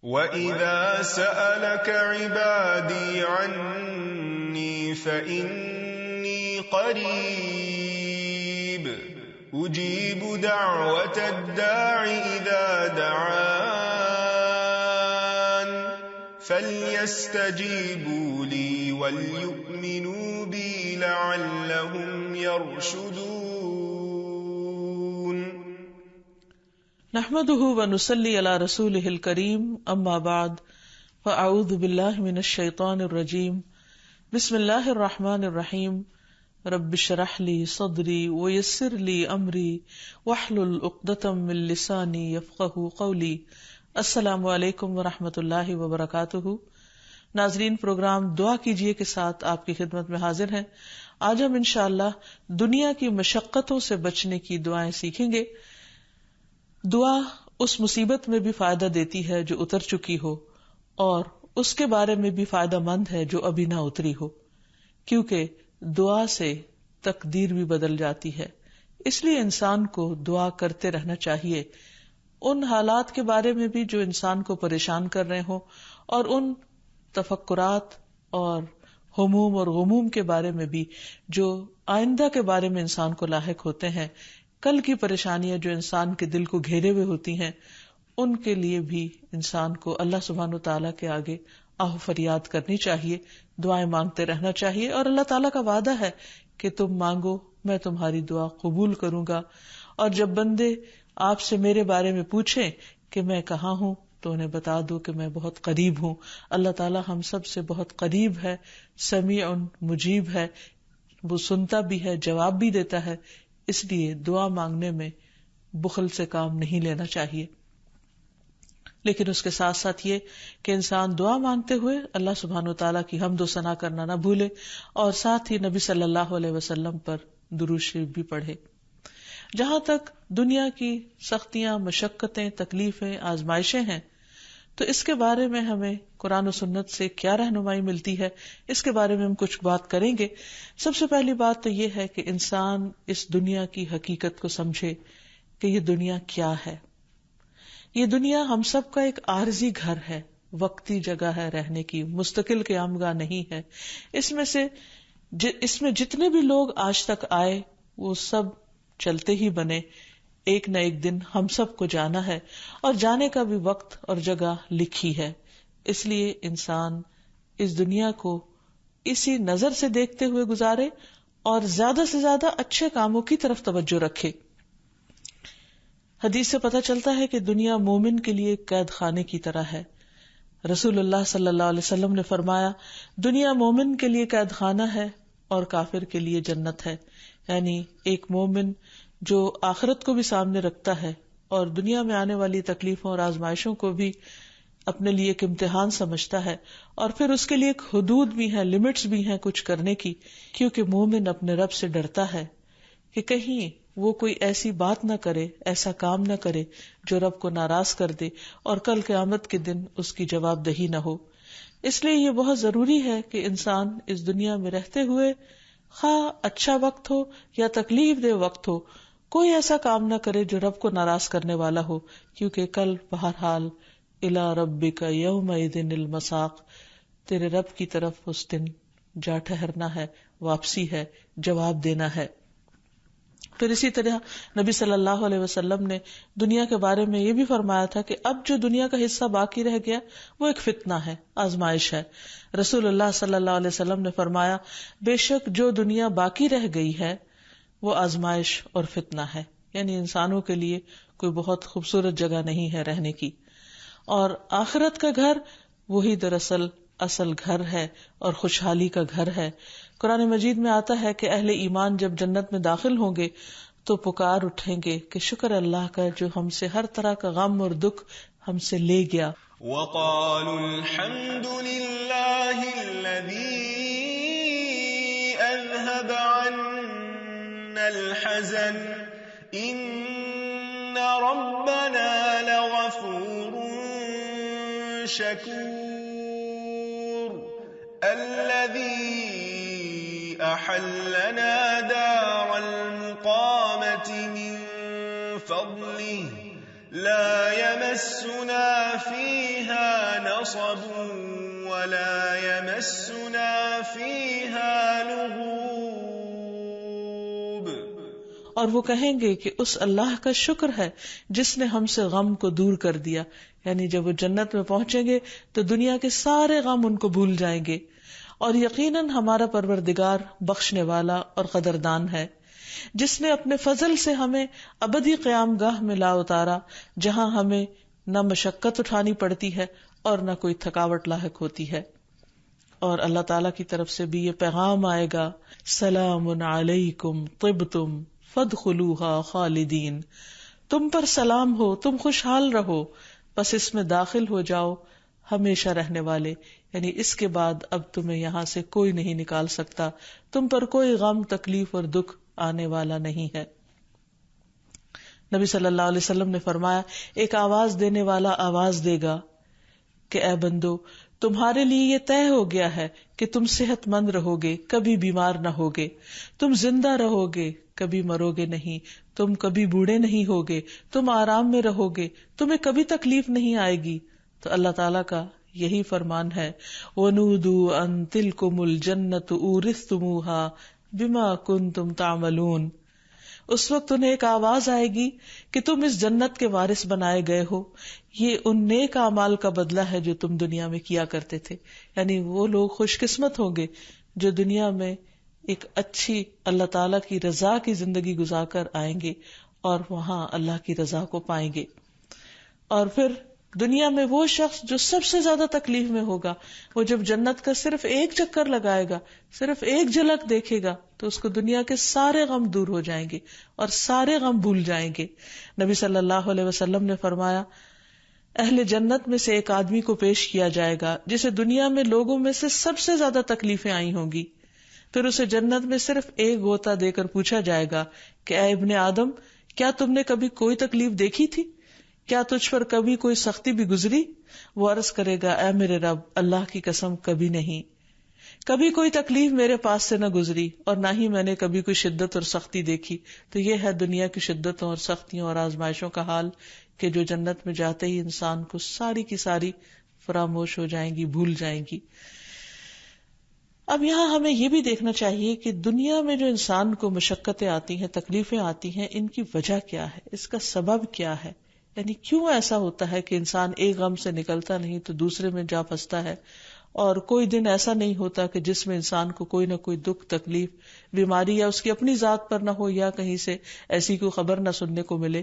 وَإِذَا سَأَلَكَ عِبَادِي عَنِّي فَإِنِّي قَرِيبٌ أُجِيبُ دَعْوَةَ الدَّاعِ إِذَا دَعَانِ فَلْيَسْتَجِيبُوا لِي وَلْيُؤْمِنُوا بِي لَعَلَّهُمْ يَرْشُدُونَ. نحمده ونصلي على رسوله الكريم اما بعد فاعوذ باللہ من الشیطان الرجیم بسم اللہ الرحمن الرحیم رب اشرح لي صدری ويسر لي امری واحلل عقدۃ من لسانی یفقهوا قولی. السلام علیکم ورحمۃ اللہ وبرکاتہ. ناظرین، پروگرام دعا کیجئے کے ساتھ آپ کی خدمت میں حاضر ہیں. آج ہم انشاءاللہ دنیا کی مشقتوں سے بچنے کی دعائیں سیکھیں گے. دعا اس مصیبت میں بھی فائدہ دیتی ہے جو اتر چکی ہو، اور اس کے بارے میں بھی فائدہ مند ہے جو ابھی نہ اتری ہو، کیونکہ دعا سے تقدیر بھی بدل جاتی ہے. اس لیے انسان کو دعا کرتے رہنا چاہیے، ان حالات کے بارے میں بھی جو انسان کو پریشان کر رہے ہوں، اور ان تفکرات اور ہموم اور غموم کے بارے میں بھی جو آئندہ کے بارے میں انسان کو لاحق ہوتے ہیں. کل کی پریشانیاں جو انسان کے دل کو گھیرے ہوئے ہوتی ہیں، ان کے لیے بھی انسان کو اللہ سبحانہ و تعالیٰ کے آگے آہ فریاد کرنی چاہیے، دعائیں مانگتے رہنا چاہیے. اور اللہ تعالیٰ کا وعدہ ہے کہ تم مانگو میں تمہاری دعا قبول کروں گا. اور جب بندے آپ سے میرے بارے میں پوچھیں کہ میں کہاں ہوں تو انہیں بتا دو کہ میں بہت قریب ہوں. اللہ تعالیٰ ہم سب سے بہت قریب ہے، سمیع مجیب ہے، وہ سنتا بھی ہے، جواب بھی دیتا ہے. اس لیے دعا مانگنے میں بخل سے کام نہیں لینا چاہیے. لیکن اس کے ساتھ ساتھ یہ کہ انسان دعا مانگتے ہوئے اللہ سبحانہ وتعالیٰ کی حمد و ثنا کرنا نہ بھولے، اور ساتھ ہی نبی صلی اللہ علیہ وسلم پر درود شریف بھی پڑھے. جہاں تک دنیا کی سختیاں، مشقتیں، تکلیفیں، آزمائشیں ہیں، تو اس کے بارے میں ہمیں قرآن و سنت سے کیا رہنمائی ملتی ہے، اس کے بارے میں ہم کچھ بات کریں گے. سب سے پہلی بات تو یہ ہے کہ انسان اس دنیا کی حقیقت کو سمجھے کہ یہ دنیا کیا ہے. یہ دنیا ہم سب کا ایک عارضی گھر ہے، وقتی جگہ ہے رہنے کی، مستقل قیامگاہ نہیں ہے. اس میں جتنے بھی لوگ آج تک آئے وہ سب چلتے ہی بنے. ایک نہ ایک دن ہم سب کو جانا ہے، اور جانے کا بھی وقت اور جگہ لکھی ہے. اس لیے انسان اس دنیا کو اسی نظر سے دیکھتے ہوئے گزارے اور زیادہ سے زیادہ اچھے کاموں کی طرف توجہ رکھے. حدیث سے پتہ چلتا ہے کہ دنیا مومن کے لیے قید خانے کی طرح ہے. رسول اللہ صلی اللہ علیہ وسلم نے فرمایا، دنیا مومن کے لیے قید خانہ ہے اور کافر کے لیے جنت ہے. یعنی ایک مومن جو آخرت کو بھی سامنے رکھتا ہے اور دنیا میں آنے والی تکلیفوں اور آزمائشوں کو بھی اپنے لیے ایک امتحان سمجھتا ہے، اور پھر اس کے لیے ایک حدود بھی ہیں، لمٹس بھی ہیں کچھ کرنے کی، کیونکہ مومن اپنے رب سے ڈرتا ہے کہ کہیں وہ کوئی ایسی بات نہ کرے، ایسا کام نہ کرے جو رب کو ناراض کر دے اور کل قیامت کے دن اس کی جواب دہی نہ ہو. اس لیے یہ بہت ضروری ہے کہ انسان اس دنیا میں رہتے ہوئے، خواہ اچھا وقت ہو یا تکلیف دہ وقت ہو، کوئی ایسا کام نہ کرے جو رب کو ناراض کرنے والا ہو، کیونکہ کل بہرحال الی ربک یومئذ المساق، تیرے رب کی طرف اس دن جا ٹھہرنا ہے، واپسی ہے، جواب دینا ہے. پھر اسی طرح نبی صلی اللہ علیہ وسلم نے دنیا کے بارے میں یہ بھی فرمایا تھا کہ اب جو دنیا کا حصہ باقی رہ گیا وہ ایک فتنہ ہے، آزمائش ہے. رسول اللہ صلی اللہ علیہ وسلم نے فرمایا، بے شک جو دنیا باقی رہ گئی ہے وہ آزمائش اور فتنہ ہے. یعنی انسانوں کے لیے کوئی بہت خوبصورت جگہ نہیں ہے رہنے کی، اور آخرت کا گھر وہی دراصل اصل گھر ہے اور خوشحالی کا گھر ہے. قرآن مجید میں آتا ہے کہ اہل ایمان جب جنت میں داخل ہوں گے تو پکار اٹھیں گے کہ شکر اللہ کا جو ہم سے ہر طرح کا غم اور دکھ ہم سے لے گیا. وَقَالُوا الْحَمْدُ لِلَّهِ الَّذِي أَذْهَبَ عَنَّا الْحَزَنَ إِنَّ رَبَّنَا لَغَفُورٌ شَكُورٌ الَّذِي أَحَلَّنَا دَارَ الْمُقَامَةِ مِنْ فَضْلِهِ لا يمسنا فيها نصب ولا يمسنا فيها لغوب. اور وہ کہیں گے کہ اس اللہ کا شکر ہے جس نے ہم سے غم کو دور کر دیا. یعنی جب وہ جنت میں پہنچیں گے تو دنیا کے سارے غم ان کو بھول جائیں گے. اور یقیناً ہمارا پروردگار بخشنے والا اور قدردان ہے جس نے اپنے فضل سے ہمیں ابدی قیام گاہ میں لا اتارا جہاں ہمیں نہ مشقت اٹھانی پڑتی ہے اور نہ کوئی تھکاوٹ لاحق ہوتی ہے. اور اللہ تعالیٰ کی طرف سے بھی یہ پیغام آئے گا سلام علیکم طبتم فادخلوها خالدین. تم پر سلام ہو، تم خوشحال رہو، بس اس میں داخل ہو جاؤ ہمیشہ رہنے والے. یعنی اس کے بعد اب تمہیں یہاں سے کوئی نہیں نکال سکتا، تم پر کوئی غم تکلیف اور دکھ آنے والا نہیں ہے. نبی صلی اللہ علیہ وسلم نے فرمایا ایک آواز دینے والا آواز دے گا کہ اے بندو تمہارے لیے یہ طے ہو گیا ہے کہ تم صحت مند رہو گے، کبھی بیمار نہ ہوگے، تم زندہ رہو گے، کبھی مرو گے نہیں، تم کبھی بوڑھے نہیں ہوگے، تم آرام میں رہو گے، تمہیں کبھی تکلیف نہیں آئے گی. تو اللہ تعالیٰ کا یہی فرمان ہے وَنُودُوا أَن تِلْكُمُ الْجَنَّةُ أُورِثْتُمُوهَا بِمَا كُنْتُمْ تَعْمَلُونَ. اس وقت انہیں ایک آواز آئے گی کہ تم اس جنت کے وارث بنائے گئے ہو، یہ ان نیک اعمال کا بدلہ ہے جو تم دنیا میں کیا کرتے تھے. یعنی وہ لوگ خوش قسمت ہوں گے جو دنیا میں ایک اچھی اللہ تعالیٰ کی رضا کی زندگی گزار کر آئیں گے اور وہاں اللہ کی رضا کو پائیں گے. اور پھر دنیا میں وہ شخص جو سب سے زیادہ تکلیف میں ہوگا، وہ جب جنت کا صرف ایک چکر لگائے گا، صرف ایک جھلک دیکھے گا تو اس کو دنیا کے سارے غم دور ہو جائیں گے اور سارے غم بھول جائیں گے. نبی صلی اللہ علیہ وسلم نے فرمایا اہل جنت میں سے ایک آدمی کو پیش کیا جائے گا جسے دنیا میں لوگوں میں سے سب سے زیادہ تکلیفیں آئی ہوں گی. پھر اسے جنت میں صرف ایک غوطہ دے کر پوچھا جائے گا کہ اے ابن آدم کیا تم نے کبھی کوئی تکلیف دیکھی تھی؟ کیا تجھ پر کبھی کوئی سختی بھی گزری؟ وہ عرض کرے گا اے میرے رب اللہ کی قسم کبھی نہیں، کبھی کوئی تکلیف میرے پاس سے نہ گزری اور نہ ہی میں نے کبھی کوئی شدت اور سختی دیکھی. تو یہ ہے دنیا کی شدتوں اور سختیوں اور آزمائشوں کا حال کہ جو جنت میں جاتے ہی انسان کو ساری کی ساری فراموش ہو جائیں گی، بھول جائیں گی. اب یہاں ہمیں یہ بھی دیکھنا چاہیے کہ دنیا میں جو انسان کو مشقتیں آتی ہیں، تکلیفیں آتی ہیں، ان کی وجہ کیا ہے، اس کا سبب کیا ہے. یعنی کیوں ایسا ہوتا ہے کہ انسان ایک غم سے نکلتا نہیں تو دوسرے میں جا پھنستا ہے، اور کوئی دن ایسا نہیں ہوتا کہ جس میں انسان کو کوئی نہ کوئی دکھ، تکلیف، بیماری یا اس کی اپنی ذات پر نہ ہو یا کہیں سے ایسی کوئی خبر نہ سننے کو ملے.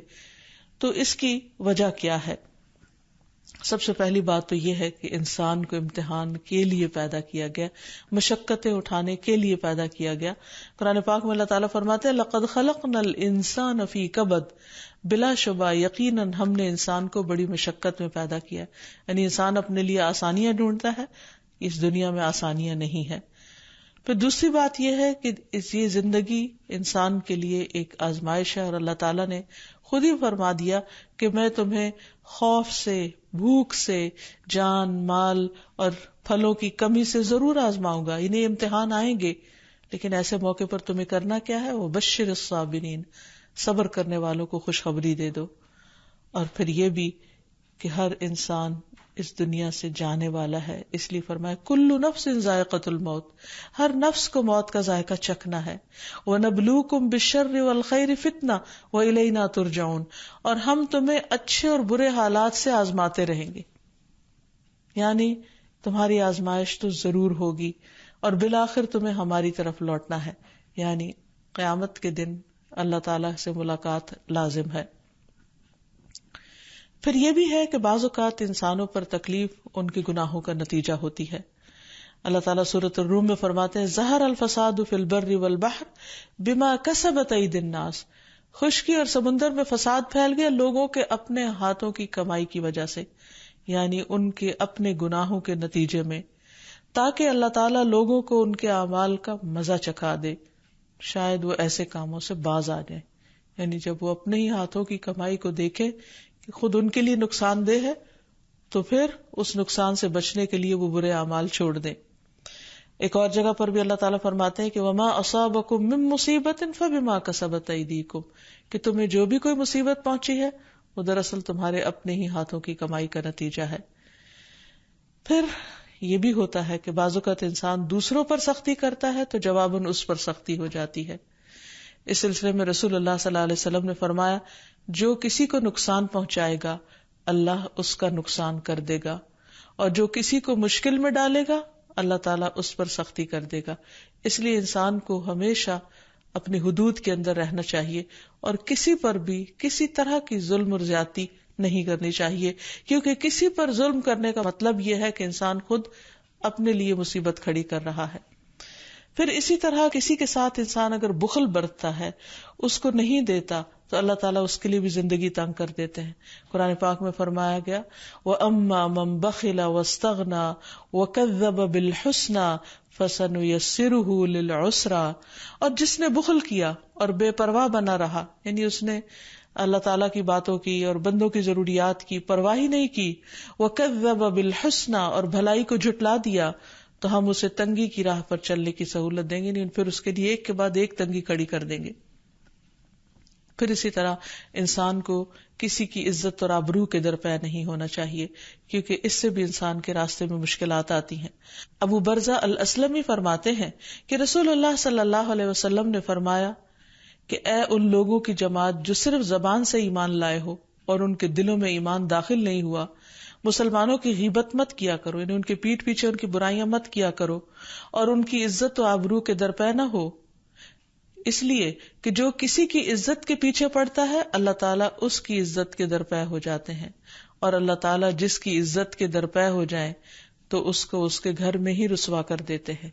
تو اس کی وجہ کیا ہے؟ سب سے پہلی بات تو یہ ہے کہ انسان کو امتحان کے لیے پیدا کیا گیا، مشقتیں اٹھانے کے لیے پیدا کیا گیا. قرآن پاک میں اللہ تعالیٰ فرماتے ہیں لَقَدْ خَلَقْنَا الْإِنسَانَ فِي كَبَدٍ، بلا شبہ یقیناً ہم نے انسان کو بڑی مشقت میں پیدا کیا. یعنی انسان اپنے لیے آسانیاں ڈھونڈتا ہے، اس دنیا میں آسانیاں نہیں ہے. پھر دوسری بات یہ ہے کہ یہ زندگی انسان کے لیے ایک آزمائش ہے، اور اللہ تعالیٰ نے خود ہی فرما دیا کہ میں تمہیں خوف سے، بھوک سے، جان مال اور پھلوں کی کمی سے ضرور آزماؤں گا. انہیں امتحان آئیں گے، لیکن ایسے موقع پر تمہیں کرنا کیا ہے؟ وہ بشر الصابرین، صبر کرنے والوں کو خوشخبری دے دو. اور پھر یہ بھی کہ ہر انسان اس دنیا سے جانے والا ہے، اس لیے فرمایا کل نفس ذائقۃ الموت، ہر نفس کو موت کا ذائقہ چکھنا ہے. وَنَبْلُوكُمْ بِالشَّرِّ وَالْخَيْرِ فِتْنَةً وَإِلَيْنَا تُرْجَعُونَ، اور ہم تمہیں اچھے اور برے حالات سے آزماتے رہیں گے. یعنی تمہاری آزمائش تو ضرور ہوگی اور بالآخر تمہیں ہماری طرف لوٹنا ہے. یعنی قیامت کے دن اللہ تعالیٰ سے ملاقات لازم ہے. پھر یہ بھی ہے کہ بعض اوقات انسانوں پر تکلیف ان کے گناہوں کا نتیجہ ہوتی ہے. اللہ تعالیٰ سورۃ الروم میں فرماتے ہیں ظہر الفساد فی البر والبحر بما کسبت ایدی الناس، خشکی اور سمندر میں فساد پھیل گیا لوگوں کے اپنے ہاتھوں کی کمائی کی وجہ سے، یعنی ان کے اپنے گناہوں کے نتیجے میں، تاکہ اللہ تعالیٰ لوگوں کو ان کے اعمال کا مزہ چکھا دے، شاید وہ ایسے کاموں سے باز آ جائیں. یعنی جب وہ اپنے ہی ہاتھوں کی کمائی کو دیکھیں کہ خود ان کے لیے نقصان دہ ہے تو پھر اس نقصان سے بچنے کے لیے وہ برے اعمال چھوڑ دیں. ایک اور جگہ پر بھی اللہ تعالیٰ فرماتے ہیں کہ وَمَا أَصَابَكُم مِّن مُّصِيبَةٍ فَبِمَا كَسَبَتْ أَيْدِيكُمْ، کہ تمہیں جو بھی کوئی مصیبت پہنچی ہے وہ دراصل تمہارے اپنے ہی ہاتھوں کی کمائی کا نتیجہ ہے. پھر یہ بھی ہوتا ہے کہ بعض اوقات انسان دوسروں پر سختی کرتا ہے تو جواباً اس پر سختی ہو جاتی ہے. اس سلسلے میں رسول اللہ صلی اللہ علیہ وسلم نے فرمایا جو کسی کو نقصان پہنچائے گا اللہ اس کا نقصان کر دے گا، اور جو کسی کو مشکل میں ڈالے گا اللہ تعالیٰ اس پر سختی کر دے گا. اس لیے انسان کو ہمیشہ اپنی حدود کے اندر رہنا چاہیے اور کسی پر بھی کسی طرح کی ظلم اور زیادتی نہیں کرنی چاہیے، کیونکہ کسی پر ظلم کرنے کا مطلب یہ ہے کہ انسان خود اپنے لیے مصیبت کھڑی کر رہا ہے. پھر اسی طرح کسی کے ساتھ انسان اگر بخل برتتا ہے، اس کو نہیں دیتا، تو اللہ تعالیٰ اس کے لیے بھی زندگی تنگ کر دیتے ہیں. قرآن پاک میں فرمایا گیا وَأَمَّا مَن بَخِلَ وَاسْتَغْنَى وَكَذَّبَ بِالْحُسْنَى فَسَنُيَسِّرُهُ لِلْعُسْرَى، اور جس نے بخل کیا اور بے پرواہ بنا رہا، یعنی اس نے اللہ تعالیٰ کی باتوں کی اور بندوں کی ضروریات کی پرواہ ہی نہیں کی، وَكَذَّبَ بِالْحُسْنَى، اور بھلائی کو جھٹلا دیا، تو ہم اسے تنگی کی راہ پر چلنے کی سہولت دیں گے، نہیں پھر اس کے لیے ایک کے بعد ایک تنگی کھڑی کر دیں گے. پھر اسی طرح انسان کو کسی کی عزت اور آبرو کے درپے نہیں ہونا چاہیے، کیونکہ اس سے بھی انسان کے راستے میں مشکلات آتی ہیں. ابو برزہ الاسلمی فرماتے ہیں کہ رسول اللہ صلی اللہ علیہ وسلم نے فرمایا کہ اے ان لوگوں کی جماعت جو صرف زبان سے ایمان لائے ہو اور ان کے دلوں میں ایمان داخل نہیں ہوا، مسلمانوں کی غیبت مت کیا کرو، یعنی ان کے پیٹھ پیچھے ان کی برائیاں مت کیا کرو، اور ان کی عزت و آبرو کے درپے نہ ہو، اس لیے کہ جو کسی کی عزت کے پیچھے پڑتا ہے اللہ تعالیٰ اس کی عزت کے درپے ہو جاتے ہیں، اور اللہ تعالیٰ جس کی عزت کے درپے ہو جائیں تو اس کو اس کے گھر میں ہی رسوا کر دیتے ہیں.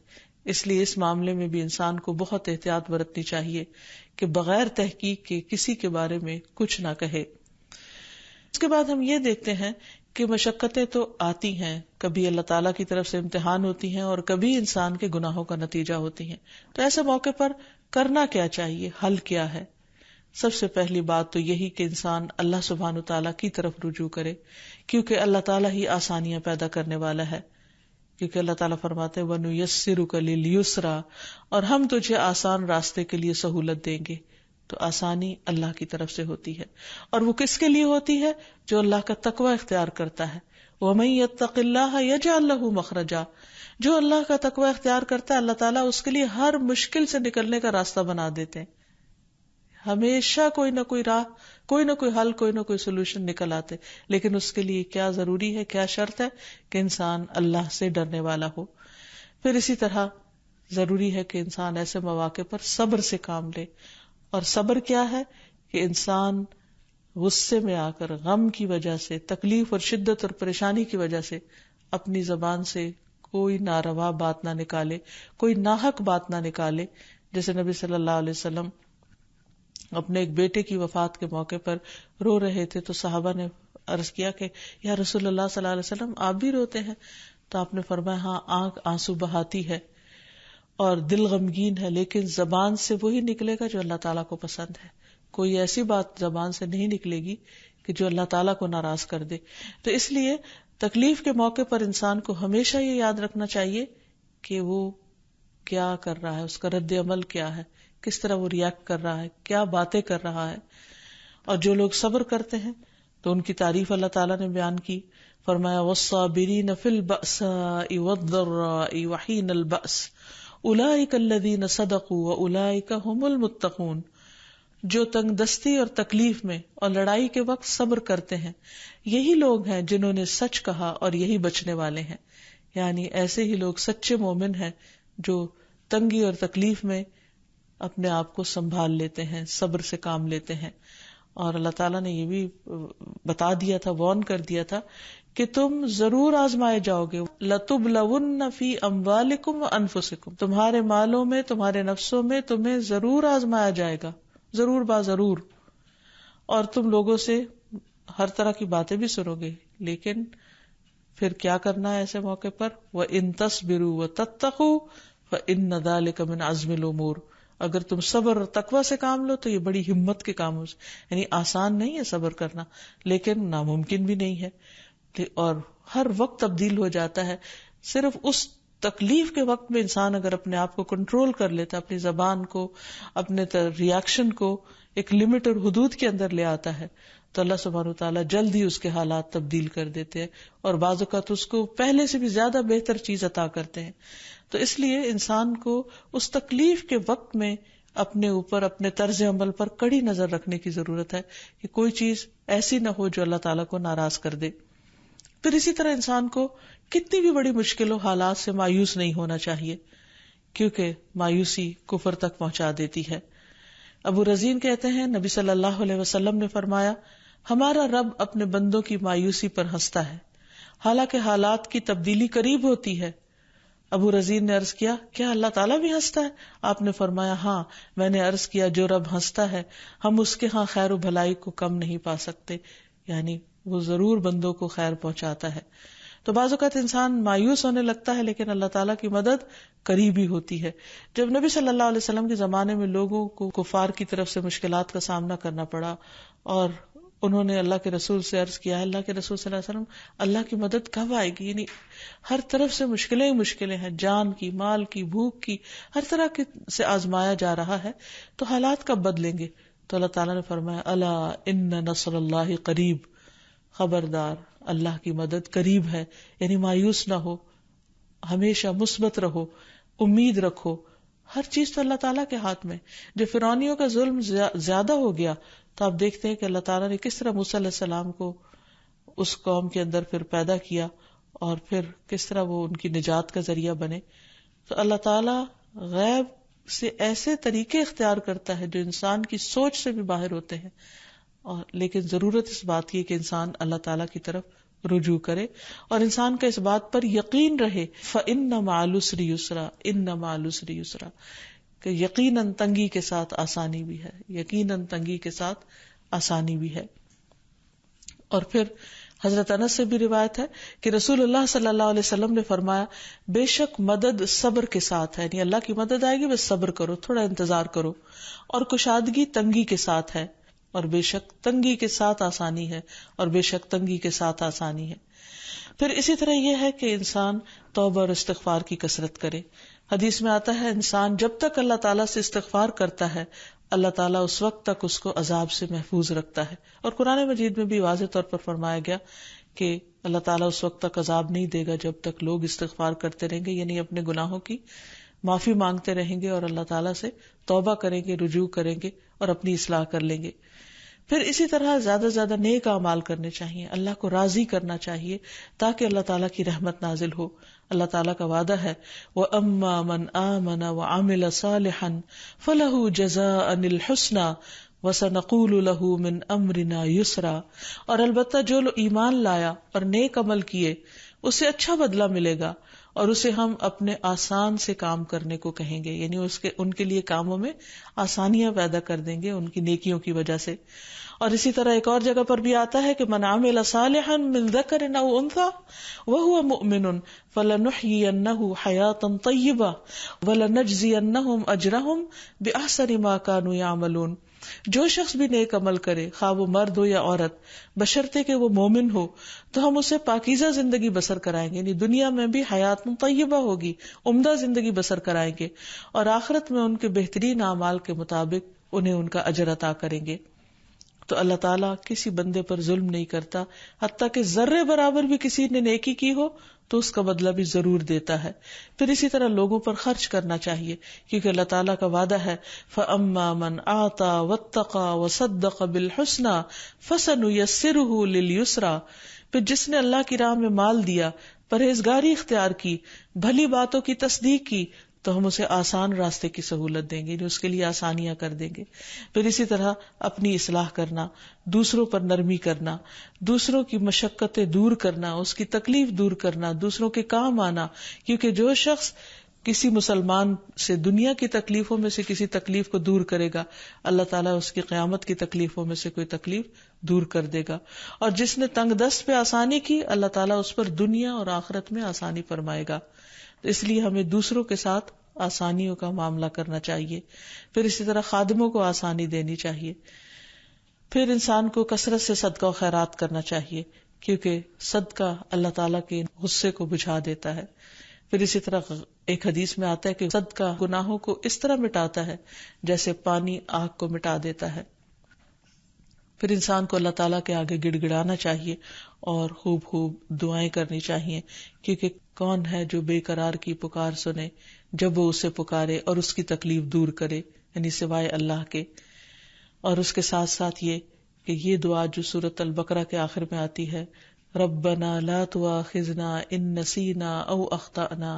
اس لیے اس معاملے میں بھی انسان کو بہت احتیاط برتنی چاہیے کہ بغیر تحقیق کے کسی کے بارے میں کچھ نہ کہے. اس کے بعد ہم یہ دیکھتے ہیں کہ مشقتیں تو آتی ہیں، کبھی اللہ تعالیٰ کی طرف سے امتحان ہوتی ہیں اور کبھی انسان کے گناہوں کا نتیجہ ہوتی ہیں. تو ایسے موقع پر کرنا کیا چاہیے، حل کیا ہے؟ سب سے پہلی بات تو یہی کہ انسان اللہ سبحانہ تعالیٰ کی طرف رجوع کرے، کیونکہ اللہ تعالیٰ ہی آسانیاں پیدا کرنے والا ہے. کیونکہ اللہ تعالیٰ فرماتے ہیں وَنُيَسِّرُكَ لِلْيُسْرَى، اور ہم تجھے آسان راستے کے لیے سہولت دیں گے. تو آسانی اللہ کی طرف سے ہوتی ہے، اور وہ کس کے لیے ہوتی ہے؟ جو اللہ کا تقوی اختیار کرتا ہے. وَمَن يَتَّقِ اللَّهَ يَجْعَل لَّهُ مَخْرَجًا، جو اللہ کا تقوی اختیار کرتا ہے اللہ تعالیٰ اس کے لیے ہر مشکل سے نکلنے کا راستہ بنا دیتے ہیں. ہمیشہ کوئی نہ کوئی راہ، کوئی نہ کوئی حل، کوئی نہ کوئی سولوشن نکل آتے. لیکن اس کے لیے کیا ضروری ہے، کیا شرط ہے؟ کہ انسان اللہ سے ڈرنے والا ہو. پھر اسی طرح ضروری ہے کہ انسان ایسے مواقع پر صبر سے کام لے. اور صبر کیا ہے؟ کہ انسان غصے میں آ کر، غم کی وجہ سے، تکلیف اور شدت اور پریشانی کی وجہ سے اپنی زبان سے کوئی ناروا بات نہ نکالے، کوئی ناحق بات نہ نکالے. جیسے نبی صلی اللہ علیہ وسلم اپنے ایک بیٹے کی وفات کے موقع پر رو رہے تھے تو صحابہ نے عرض کیا کہ یا رسول اللہ صلی اللہ علیہ وسلم آپ بھی روتے ہیں؟ تو آپ نے فرمایا ہاں، آنکھ آنسو بہاتی ہے اور دل غمگین ہے، لیکن زبان سے وہی نکلے گا جو اللہ تعالیٰ کو پسند ہے. کوئی ایسی بات زبان سے نہیں نکلے گی کہ جو اللہ تعالیٰ کو ناراض کر دے. تو اس لیے تکلیف کے موقع پر انسان کو ہمیشہ یہ یاد رکھنا چاہیے کہ وہ کیا کر رہا ہے، اس کا رد عمل کیا ہے، کس طرح وہ ریاکٹ کر رہا ہے، کیا باتیں کر رہا ہے. اور جو لوگ صبر کرتے ہیں تو ان کی تعریف اللہ تعالیٰ نے بیان کی. فرمایا وَالصَّابِرِينَ فِي الْبَأْسَاءِ وَالضَّرَّاءِ وَحِينَ الْبَأْسِ أُولَئِكَ الَّذِينَ صَدَقُوا وَأُولَئِكَ هُمُ الْمُتَّقُونَ، جو تنگ دستی اور تکلیف میں اور لڑائی کے وقت صبر کرتے ہیں یہی لوگ ہیں جنہوں نے سچ کہا اور یہی بچنے والے ہیں. یعنی ایسے ہی لوگ سچے مومن ہیں جو تنگی اور تکلیف میں اپنے آپ کو سنبھال لیتے ہیں، صبر سے کام لیتے ہیں. اور اللہ تعالیٰ نے یہ بھی بتا دیا تھا، وارن کر دیا تھا کہ تم ضرور آزمائے جاؤ گے. لَتُبْلَوُنَّ فِي أَمْوَالِكُمْ وَأَنفُسِكُمْ، تمہارے مالوں میں، تمہارے نفسوں میں تمہیں ضرور آزمایا جائے گا، ضرور با ضرور. اور تم لوگوں سے ہر طرح کی باتیں بھی سنو گے، لیکن پھر کیا کرنا ہے ایسے موقع پر؟ وَإِن تَصْبِرُوا وَتَتَّقُوا فَإِنَّ ذَلِكَ مِنْ عَزْمِ الْأُمُورِ، اگر تم صبر اور تقوی سے کام لو تو یہ بڑی ہمت کے کام ہو. یعنی آسان نہیں ہے صبر کرنا، لیکن ناممکن بھی نہیں ہے، اور ہر وقت تبدیل ہو جاتا ہے. صرف اس تکلیف کے وقت میں انسان اگر اپنے آپ کو کنٹرول کر لیتا، اپنی زبان کو، اپنے ریاکشن کو ایک لمٹ اور حدود کے اندر لے آتا ہے، تو اللہ سبحانہ وتعالیٰ جلد ہی اس کے حالات تبدیل کر دیتے ہیں، اور بعض اوقات اس کو پہلے سے بھی زیادہ بہتر چیز عطا کرتے ہیں. تو اس لیے انسان کو اس تکلیف کے وقت میں اپنے اوپر، اپنے طرز عمل پر کڑی نظر رکھنے کی ضرورت ہے کہ کوئی چیز ایسی نہ ہو جو اللہ تعالیٰ کو ناراض کر دے. پھر اسی طرح انسان کو کتنی بھی بڑی مشکلوں، حالات سے مایوس نہیں ہونا چاہیے، کیونکہ مایوسی کفر تک پہنچا دیتی ہے. ابو رزین کہتے ہیں نبی صلی اللہ علیہ وسلم نے فرمایا، ہمارا رب اپنے بندوں کی مایوسی پر ہنستا ہے حالانکہ حالات کی تبدیلی قریب ہوتی ہے. ابو رزین نے عرض کیا، کیا اللہ تعالیٰ بھی ہنستا ہے؟ آپ نے فرمایا، ہاں. میں نے عرض کیا، جو رب ہنستا ہے ہم اس کے ہاں خیر و بھلائی کو کم نہیں پا سکتے، یعنی وہ ضرور بندوں کو خیر پہنچاتا ہے. تو بعض اوقات انسان مایوس ہونے لگتا ہے، لیکن اللہ تعالیٰ کی مدد قریب ہی ہوتی ہے. جب نبی صلی اللہ علیہ وسلم کے زمانے میں لوگوں کو کفار کی طرف سے مشکلات کا سامنا کرنا پڑا اور انہوں نے اللہ کے رسول سے عرض کیا، اللہ کے رسول صلی اللہ علیہ وسلم اللہ کی مدد کب آئے گی؟ یعنی ہر طرف سے مشکلیں ہی مشکلیں ہیں، جان کی، مال کی، بھوک کی، ہر طرح کی سے آزمایا جا رہا ہے، تو حالات کب بدلیں گے؟ تو اللہ تعالیٰ نے فرمایا، الا ان نصر اللہ قریب، خبردار اللہ کی مدد قریب ہے. یعنی مایوس نہ ہو، ہمیشہ مثبت رہو، امید رکھو. ہر چیز تو اللہ تعالیٰ کے ہاتھ میں. جب فرعونیوں کا ظلم زیادہ ہو گیا تو آپ دیکھتے ہیں کہ اللہ تعالیٰ نے کس طرح موسیٰ علیہ السلام کو اس قوم کے اندر پھر پیدا کیا اور پھر کس طرح وہ ان کی نجات کا ذریعہ بنے. تو اللہ تعالیٰ غیب سے ایسے طریقے اختیار کرتا ہے جو انسان کی سوچ سے بھی باہر ہوتے ہیں، اور لیکن ضرورت اس بات کی کہ انسان اللہ تعالیٰ کی طرف رجوع کرے اور انسان کا اس بات پر یقین رہے، فَإِنَّ مَعَ الْعُسْرِ يُسْرًا، إِنَّ مَعَ الْعُسْرِ يُسْرًا، کہ یقیناً تنگی کے ساتھ آسانی بھی ہے، یقیناً تنگی کے ساتھ آسانی بھی ہے. اور پھر حضرت انس سے بھی روایت ہے کہ رسول اللہ صلی اللہ علیہ وسلم نے فرمایا، بے شک مدد صبر کے ساتھ ہے، یعنی اللہ کی مدد آئے گی، بس صبر کرو، تھوڑا انتظار کرو، اور کشادگی تنگی کے ساتھ ہے، اور بے شک تنگی کے ساتھ آسانی ہے، اور بے شک تنگی کے ساتھ آسانی ہے. پھر اسی طرح یہ ہے کہ انسان توبہ اور استغفار کی کثرت کرے. حدیث میں آتا ہے انسان جب تک اللہ تعالیٰ سے استغفار کرتا ہے، اللہ تعالیٰ اس وقت تک اس کو عذاب سے محفوظ رکھتا ہے. اور قرآن مجید میں بھی واضح طور پر فرمایا گیا کہ اللہ تعالیٰ اس وقت تک عذاب نہیں دے گا جب تک لوگ استغفار کرتے رہیں گے، یعنی اپنے گناہوں کی معافی مانگتے رہیں گے اور اللہ تعالیٰ سے توبہ کریں گے، رجوع کریں گے اور اپنی اصلاح کر لیں گے. پھر اسی طرح زیادہ سے زیادہ نیک اعمال کرنے چاہیے، اللہ کو راضی کرنا چاہیے تاکہ اللہ تعالیٰ کی رحمت نازل ہو. اللہ تعالیٰ کا وعدہ ہے، وَأَمَّا مَنْ آمَنَ وَعَمِلَ صَالِحًا فَلَهُ جَزَاءً الْحُسْنَى وَسَنَقُولُ لَهُ مِنْ أَمْرِنَا يُسْرًا، اور البتہ جو ایمان لایا اور نیک عمل کیے اسے اچھا بدلہ ملے گا اور اسے ہم اپنے آسان سے کام کرنے کو کہیں گے، یعنی ان کے لیے کاموں میں آسانیاں پیدا کر دیں گے ان کی نیکیوں کی وجہ سے. اور اسی طرح ایک اور جگہ پر بھی آتا ہے کہ من عمل صالحا من ذکر او انثى وهو مؤمن فلنحيينه حیاتا طیبہ ولنجزینہم اجرہم باحسن ما كانوا يعملون. جو شخص بھی نیک عمل کرے، خواہ وہ مرد ہو یا عورت، بشرطے کہ وہ مومن ہو، تو ہم اسے پاکیزہ زندگی بسر کرائیں گے، یعنی دنیا میں بھی حیات طیبہ ہوگی، عمدہ زندگی بسر کرائیں گے، اور آخرت میں ان کے بہترین اعمال کے مطابق انہیں ان کا اجر عطا کریں گے. تو اللہ تعالیٰ کسی بندے پر ظلم نہیں کرتا، حتیٰ کہ ذرے برابر بھی کسی نے نیکی کی ہو تو اس کا بدلہ بھی ضرور دیتا ہے. پھر اسی طرح لوگوں پر خرچ کرنا چاہیے، کیونکہ اللہ تعالیٰ کا وعدہ ہے، فَأَمَّا مَنْ آتَى وَاتَّقَى وَصَدَّقَ بِالْحُسْنَى فَسَنُيَسِّرُهُ لِلْيُسْرَى. پھر جس نے اللہ کی راہ میں مال دیا، پرہیزگاری اختیار کی، بھلی باتوں کی تصدیق کی، تو ہم اسے آسان راستے کی سہولت دیں گے، اس کے لیے آسانیاں کر دیں گے. پھر اسی طرح اپنی اصلاح کرنا، دوسروں پر نرمی کرنا، دوسروں کی مشقتیں دور کرنا، اس کی تکلیف دور کرنا، دوسروں کے کام آنا. کیونکہ جو شخص کسی مسلمان سے دنیا کی تکلیفوں میں سے کسی تکلیف کو دور کرے گا، اللہ تعالیٰ اس کی قیامت کی تکلیفوں میں سے کوئی تکلیف دور کر دے گا. اور جس نے تنگ دست پہ آسانی کی، اللہ تعالیٰ اس پر دنیا اور آخرت میں آسانی فرمائے گا. تو اس لیے ہمیں دوسروں کے ساتھ آسانیوں کا معاملہ کرنا چاہیے. پھر اسی طرح خادموں کو آسانی دینی چاہیے. پھر انسان کو کثرت سے صدقہ و خیرات کرنا چاہیے، کیونکہ صدقہ اللہ تعالیٰ کے غصے کو بجھا دیتا ہے. پھر اسی طرح ایک حدیث میں آتا ہے کہ صدقہ گناہوں کو اس طرح مٹاتا ہے جیسے پانی آگ کو مٹا دیتا ہے. پھر انسان کو اللہ تعالیٰ کے آگے گڑ گڑانا چاہیے اور خوب خوب دعائیں کرنی چاہیے، کیونکہ کون ہے جو بے قرار کی پکار سنے جب وہ اسے پکارے اور اس کی تکلیف دور کرے، یعنی سوائے اللہ کے. اور اس کے ساتھ ساتھ یہ کہ یہ دعا جو سورۃ البقرہ کے آخر میں آتی ہے، ربنا لا تؤاخذنا ان نسینا او اخطأنا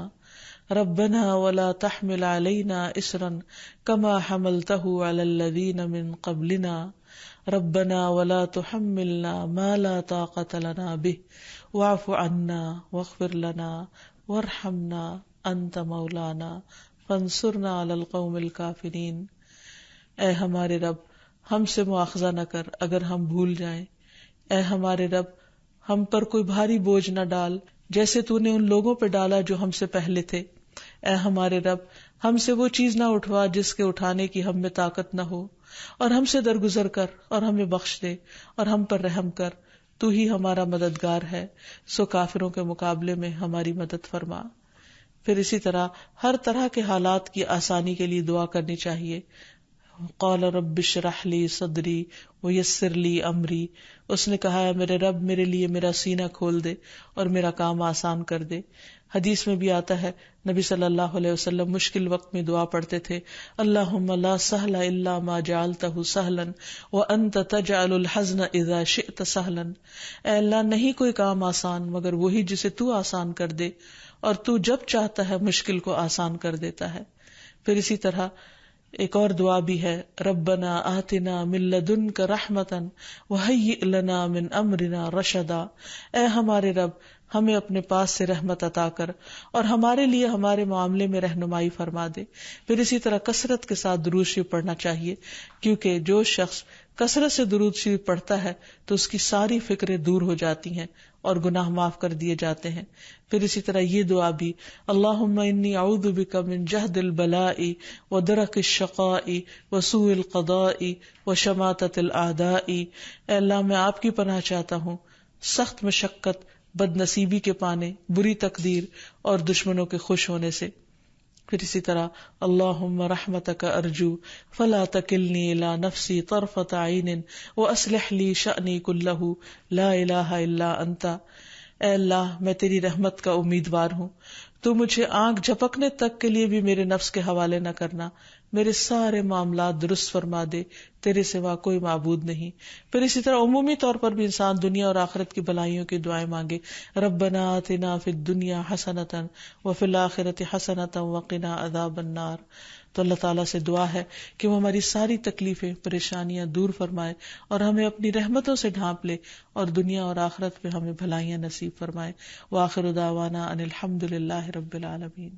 ربنا ولا تحمل علينا اصرا كما حملته على الذين من قبلنا ربنا ولا تحملنا ما لا طاقة لنا به واعف عنا واغفر لنا وارحمنا انت مولانا فانصرنا على القوم الكافرين. اے ہمارے رب ہم سے مواخذہ نہ کر اگر ہم بھول جائیں، اے ہمارے رب ہم پر کوئی بھاری بوجھ نہ ڈال جیسے تو نے ان لوگوں پہ ڈالا جو ہم سے پہلے تھے. اے ہمارے رب ہم سے وہ چیز نہ اٹھوا جس کے اٹھانے کی ہم میں طاقت نہ ہو، اور ہم سے درگزر کر اور ہمیں بخش دے اور ہم پر رحم کر، تو ہی ہمارا مددگار ہے، سو کافروں کے مقابلے میں ہماری مدد فرما. پھر اسی طرح ہر طرح کے حالات کی آسانی کے لیے دعا کرنی چاہیے. قال رب اشرح لی صدری ویسر لی امری، اس نے کہا ہے میرے رب میرے لیے میرا سینہ کھول دے اور میرا کام آسان کر دے. حدیث میں بھی آتا ہے نبی صلی اللہ علیہ وسلم مشکل وقت میں دعا پڑھتے تھے، اللہم لا سہل الا ما جعلتہ سہلا وانت تجعل الحزن اذا شئت سہلا. اے اللہ نہیں کوئی کام آسان مگر وہی جسے تو آسان کر دے، اور تو جب چاہتا ہے مشکل کو آسان کر دیتا ہے. پھر اسی طرح ایک اور دعا بھی ہے، ربنا آتنا من لدنک رحمتا وہیئ لنا من امرنا رشدا. اے ہمارے رب ہمیں اپنے پاس سے رحمت عطا کر اور ہمارے لیے ہمارے معاملے میں رہنمائی فرما دے. پھر اسی طرح کثرت کے ساتھ درود شریف پڑھنا چاہیے، کیونکہ جو شخص کثرت سے درود شریف پڑھتا ہے تو اس کی ساری فکریں دور ہو جاتی ہیں اور گناہ معاف کر دیے جاتے ہیں. پھر اسی طرح یہ دعا بھی، اللہم انی اعوذ بک من جہد البلاء ودرک الشقاء وسوء القضاء وشماتۃ الاعداء. اے اللہ میں آپ کی پناہ چاہتا ہوں سخت مشقت، بد نصیبی کے پانے، بری تقدیر اور دشمنوں کے خوش ہونے سے. پھر اسی طرح اللہم رحمتک ارجو فلا تکلنی الی نفسی طرفۃ عین واصلح لی شأنی کلہ لا الہ الا انت. اے اللہ میں تیری رحمت کا امیدوار ہوں، تو مجھے آنکھ جھپکنے تک کے لیے بھی میرے نفس کے حوالے نہ کرنا، میرے سارے معاملات درست فرما دے، تیرے سوا کوئی معبود نہیں. پھر اسی طرح عمومی طور پر بھی انسان دنیا اور آخرت کی بھلائیوں کی دعائیں مانگے، ربنا آتنا فی الدنیا حسنۃ وفی الآخرۃ حسنۃ وقنا عذاب النار. تو اللہ تعالیٰ سے دعا ہے کہ وہ ہماری ساری تکلیفیں پریشانیاں دور فرمائے اور ہمیں اپنی رحمتوں سے ڈھانپ لے اور دنیا اور آخرت میں ہمیں بھلائیاں نصیب فرمائے. وآخر دعوانا ان الحمد للہ رب العالمین.